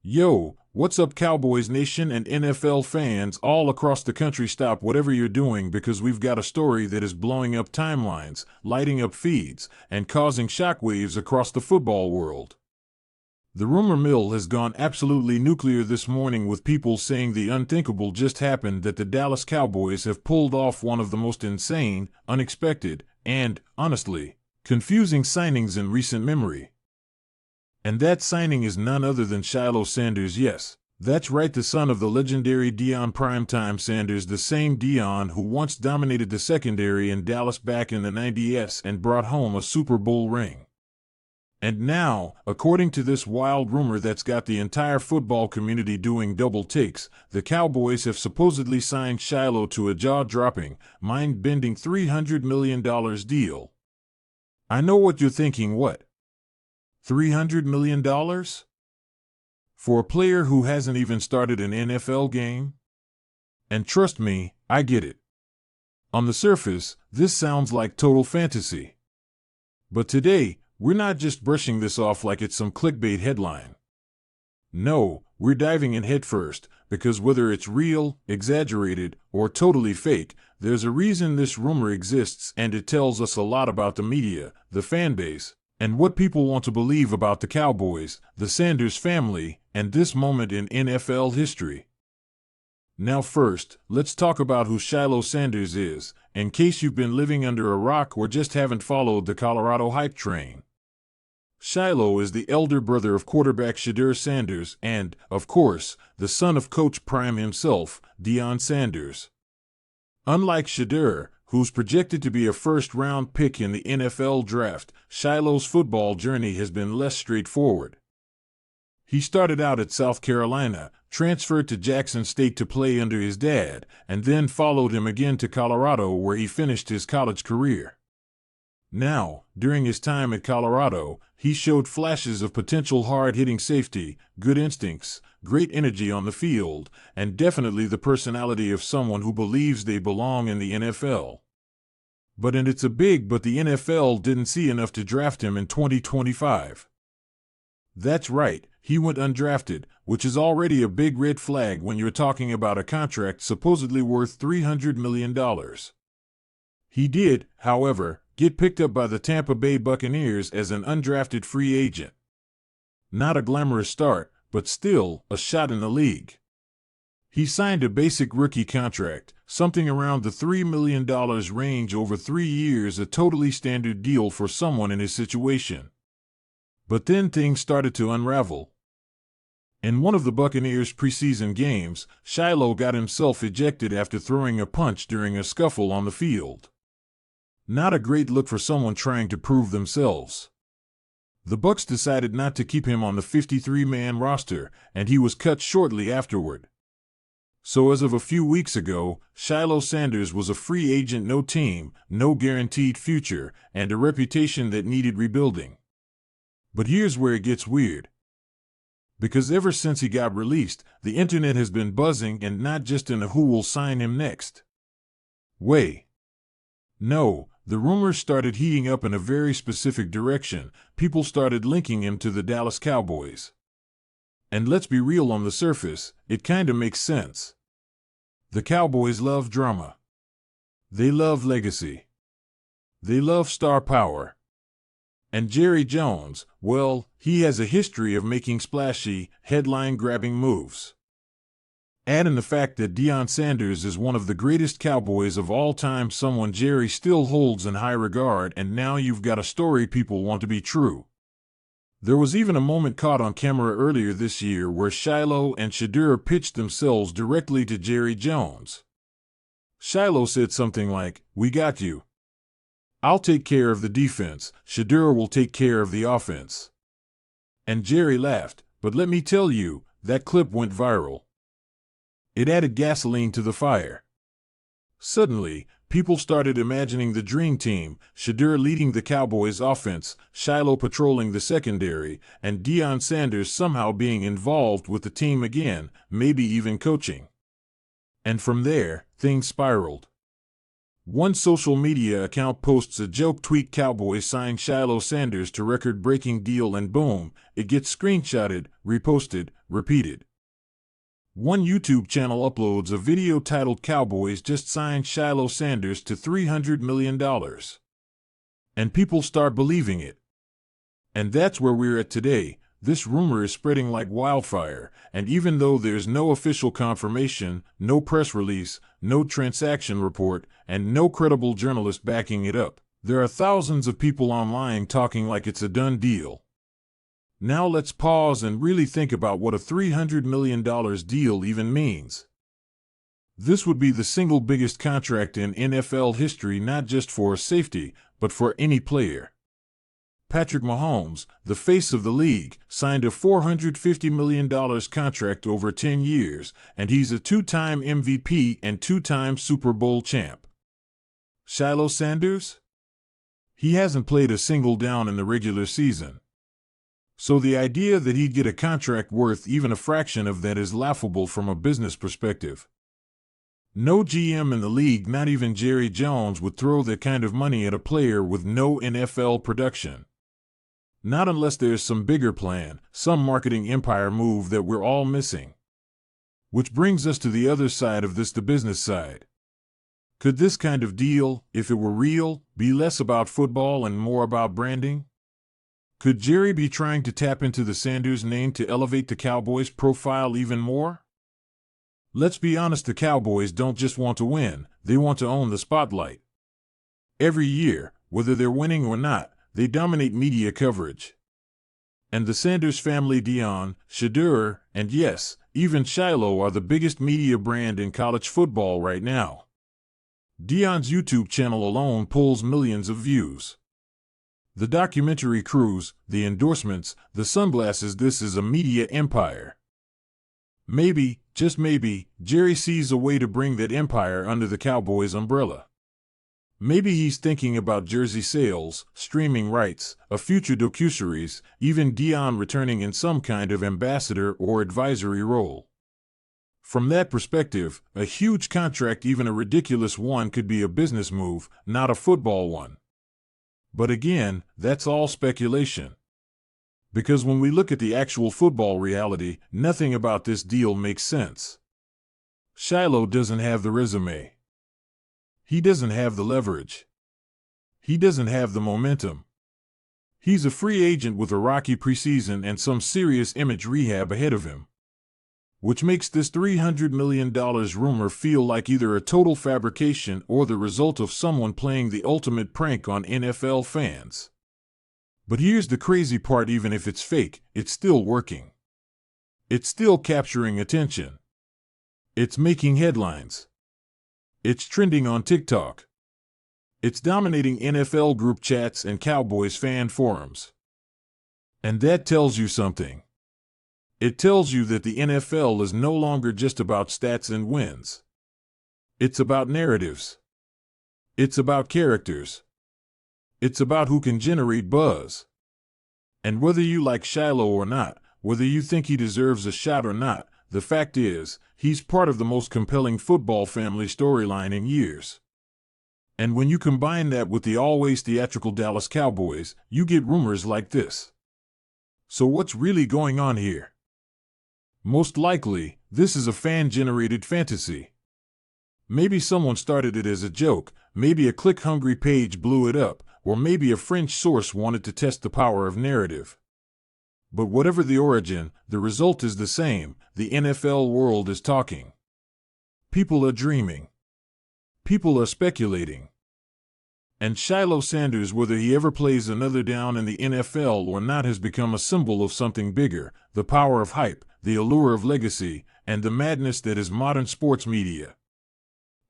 Yo, what's up, Cowboys Nation and NFL fans all across the country? Stop whatever you're doing because we've got a story that is blowing up timelines, lighting up feeds, and causing shockwaves across the football world. The rumor mill has gone absolutely nuclear this morning, with people saying the unthinkable just happened, that the Dallas Cowboys have pulled off one of the most insane, unexpected, and, honestly, confusing signings in recent memory. And that signing is none other than Shilo Sanders. Yes, that's right, the son of the legendary Deion Primetime Sanders, the same Deion who once dominated the secondary in Dallas back in the 90s and brought home a Super Bowl ring. And now, according to this wild rumor that's got the entire football community doing double takes, the Cowboys have supposedly signed Shilo to a jaw-dropping, mind-bending $300 million deal. I know what you're thinking. What? $300 million? For a player who hasn't even started an NFL game? And trust me, I get it. On the surface, this sounds like total fantasy. But today, we're not just brushing this off like it's some clickbait headline. No, we're diving in headfirst, because whether it's real, exaggerated, or totally fake, there's a reason this rumor exists, and it tells us a lot about the media, the fan base, and what people want to believe about the Cowboys, the Sanders family, and this moment in NFL history. Now first, let's talk about who Shilo Sanders is, in case you've been living under a rock or just haven't followed the Colorado hype train. Shilo is the elder brother of quarterback Shedeur Sanders and, of course, the son of Coach Prime himself, Deion Sanders. Unlike Shedeur, who's projected to be a first-round pick in the NFL draft, Shilo's football journey has been less straightforward. He started out at South Carolina, transferred to Jackson State to play under his dad, and then followed him again to Colorado, where he finished his college career. Now, during his time at Colorado, he showed flashes of potential hard-hitting safety, good instincts, great energy on the field, and definitely the personality of someone who believes they belong in the NFL. And it's a big but, the NFL didn't see enough to draft him in 2025. That's right, he went undrafted, which is already a big red flag when you're talking about a contract supposedly worth $300 million. He did, however, get picked up by the Tampa Bay Buccaneers as an undrafted free agent. Not a glamorous start, but still a shot in the league. He signed a basic rookie contract, something around the $3 million range over 3 years, a totally standard deal for someone in his situation. But then things started to unravel. In one of the Buccaneers' preseason games, Shilo got himself ejected after throwing a punch during a scuffle on the field. Not a great look for someone trying to prove themselves. The Bucs decided not to keep him on the 53-man roster, and he was cut shortly afterward. So as of a few weeks ago, Shilo Sanders was a free agent, no team, no guaranteed future, and a reputation that needed rebuilding. But here's where it gets weird. Because ever since he got released, the internet has been buzzing, and not just in a who will sign him next way. No, the rumors started heating up in a very specific direction. People started linking him to the Dallas Cowboys. And let's be real, on the surface, it kinda makes sense. The Cowboys love drama. They love legacy. They love star power. And Jerry Jones, well, he has a history of making splashy, headline-grabbing moves. Add in the fact that Deion Sanders is one of the greatest Cowboys of all time, someone Jerry still holds in high regard, and now you've got a story people want to be true. There was even a moment caught on camera earlier this year where Shilo and Shedeur pitched themselves directly to Jerry Jones. Shilo said something like, "We got you. I'll take care of the defense, Shedeur will take care of the offense." And Jerry laughed, but let me tell you, that clip went viral. It added gasoline to the fire. Suddenly, people started imagining the dream team, Shedeur leading the Cowboys' offense, Shilo patrolling the secondary, and Deion Sanders somehow being involved with the team again, maybe even coaching. And from there, things spiraled. One social media account posts a joke tweet, "Cowboys sign Shilo Sanders to record-breaking deal," and boom, it gets screenshotted, reposted, repeated. One YouTube channel uploads a video titled "Cowboys just signed Shilo Sanders to $300 million. And people start believing it. And that's where we're at today. This rumor is spreading like wildfire, and even though there's no official confirmation, no press release, no transaction report, and no credible journalist backing it up, there are thousands of people online talking like it's a done deal. Now let's pause and really think about what a $300 million deal even means. This would be the single biggest contract in NFL history, not just for a safety, but for any player. Patrick Mahomes, the face of the league, signed a $450 million contract over 10 years, and he's a two-time MVP and two-time Super Bowl champ. Shilo Sanders? He hasn't played a single down in the regular season. So the idea that he'd get a contract worth even a fraction of that is laughable from a business perspective. No GM in the league, not even Jerry Jones, would throw that kind of money at a player with no NFL production. Not unless there's some bigger plan, some marketing empire move that we're all missing. Which brings us to the other side of this, the business side. Could this kind of deal, if it were real, be less about football and more about branding? Could Jerry be trying to tap into the Sanders name to elevate the Cowboys' profile even more? Let's be honest, the Cowboys don't just want to win, they want to own the spotlight. Every year, whether they're winning or not, they dominate media coverage. And the Sanders family, Deion, Sanders, and yes, even Shilo, are the biggest media brand in college football right now. Deion's YouTube channel alone pulls millions of views. The documentary crews, the endorsements, the sunglasses, this is a media empire. Maybe, just maybe, Jerry sees a way to bring that empire under the Cowboys' umbrella. Maybe he's thinking about jersey sales, streaming rights, a future docuseries, even Deion returning in some kind of ambassador or advisory role. From that perspective, a huge contract, even a ridiculous one, could be a business move, not a football one. But again, that's all speculation. Because when we look at the actual football reality, nothing about this deal makes sense. Shilo doesn't have the resume. He doesn't have the leverage. He doesn't have the momentum. He's a free agent with a rocky preseason and some serious image rehab ahead of him. Which makes this $300 million rumor feel like either a total fabrication or the result of someone playing the ultimate prank on NFL fans. But here's the crazy part: even if it's fake, it's still working. It's still capturing attention. It's making headlines. It's trending on TikTok. It's dominating NFL group chats and Cowboys fan forums. And that tells you something. It tells you that the NFL is no longer just about stats and wins. It's about narratives. It's about characters. It's about who can generate buzz. And whether you like Shilo or not, whether you think he deserves a shot or not, the fact is, he's part of the most compelling football family storyline in years. And when you combine that with the always theatrical Dallas Cowboys, you get rumors like this. So what's really going on here? Most likely, this is a fan-generated fantasy. Maybe someone started it as a joke, maybe a click-hungry page blew it up, or maybe a French source wanted to test the power of narrative. But whatever the origin, the result is the same: the NFL world is talking. People are dreaming. People are speculating. And Shilo Sanders, whether he ever plays another down in the NFL or not, has become a symbol of something bigger: the power of hype, the allure of legacy, and the madness that is modern sports media.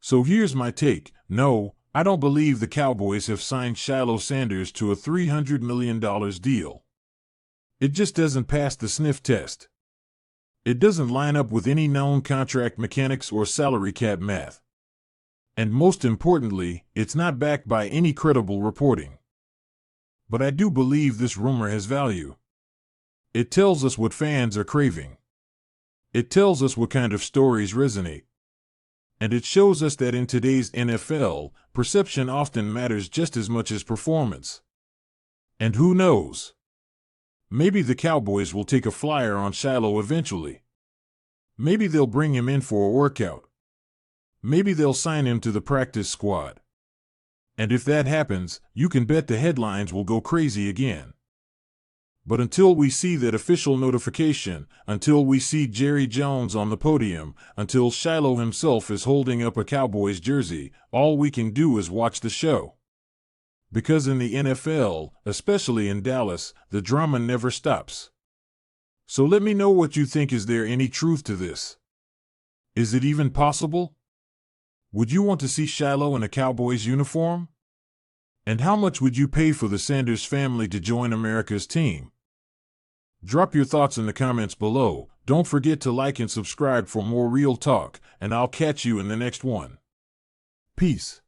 So here's my take. No, I don't believe the Cowboys have signed Shilo Sanders to a $300 million deal. It just doesn't pass the sniff test. It doesn't line up with any known contract mechanics or salary cap math. And most importantly, it's not backed by any credible reporting. But I do believe this rumor has value. It tells us what fans are craving. It tells us what kind of stories resonate. And it shows us that in today's NFL, perception often matters just as much as performance. And who knows? Maybe the Cowboys will take a flyer on Shilo eventually. Maybe they'll bring him in for a workout. Maybe they'll sign him to the practice squad. And if that happens, you can bet the headlines will go crazy again. But until we see that official notification, until we see Jerry Jones on the podium, until Shilo himself is holding up a Cowboys jersey, all we can do is watch the show. Because in the NFL, especially in Dallas, the drama never stops. So let me know what you think. Is there any truth to this? Is it even possible? Would you want to see Shilo in a Cowboys uniform? And how much would you pay for the Sanders family to join America's team? Drop your thoughts in the comments below. Don't forget to like and subscribe for more real talk, and I'll catch you in the next one. Peace.